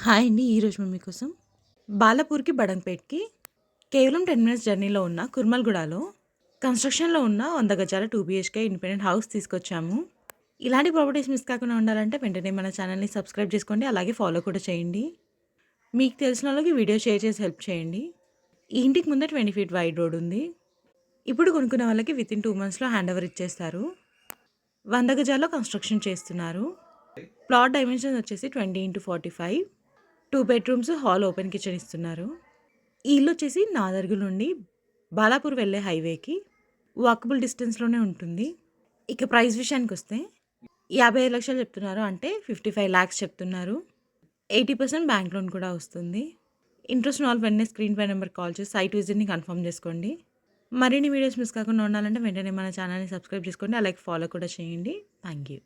Hi అండి. ఈరోజు మేము మీకోసం బాలాపూర్‌కి, బడంగ్‌పేట్‌కి కేవలం 10 మినిట్స్ జర్నీలో ఉన్న కుర్మల్‌గూడలో కన్‌స్ట్రక్షన్‌లో ఉన్న 100 గజాల 2 బీహెచ్‌కే ఇండిపెండెంట్ హౌస్ తీసుకొచ్చాము. ఇలాంటి ప్రాపర్టీస్ మిస్ కాకుండా ఉండాలంటే వెంటనే మన ఛానల్‌ని సబ్స్క్రైబ్ చేసుకోండి. అలాగే ఫాలో కూడా చేయండి. మీకు తెలిసినోళ్ళకి వీడియో షేర్ చేసి హెల్ప్ చేయండి. ఈ ఇంటికి ముందే 20 ఫీట్ వైడ్ రోడ్ ఉంది. ఇప్పుడు కొనుక్కునే వాళ్ళకి వితిన్ 2 మంత్స్‌లో హ్యాండ్ ఓవర్ ఇచ్చేస్తారు. 100 గజాల్లో కన్‌స్ట్రక్షన్ చేస్తున్నారు. ప్లాట్ డైమెన్షన్స్ వచ్చేసి 20x45, 2 bedrooms, hall, open kitchen ఇస్తున్నారు. ఈ ఇల్లొచ్చేసి నాదర్గుల్ నుండి బాలాపూర్ వెళ్ళే హైవేకి వాకబుల్ డిస్టెన్స్‌లోనే ఉంటుంది. ఇక ప్రైస్ విషయానికొస్తే 55,00,000 చెప్తున్నారు. అంటే 55,00,000 చెప్తున్నారు. 80% బ్యాంక్ లోన్ కూడా వస్తుంది. ఇంట్రెస్ట్ ఉన్న వాళ్ళు వెంటనే స్క్రీన్ పై నెంబర్‌కి కాల్ చేసి సైట్ విజిట్‌ని కన్ఫర్మ్ చేసుకోండి. మరిన్ని వీడియోస్ మిస్ కాకుండా ఉండాలంటే వెంటనే మన ఛానల్‌ని సబ్స్క్రైబ్ చేసుకోండి. అలాగే ఫాలో కూడా చేయండి. Thank you.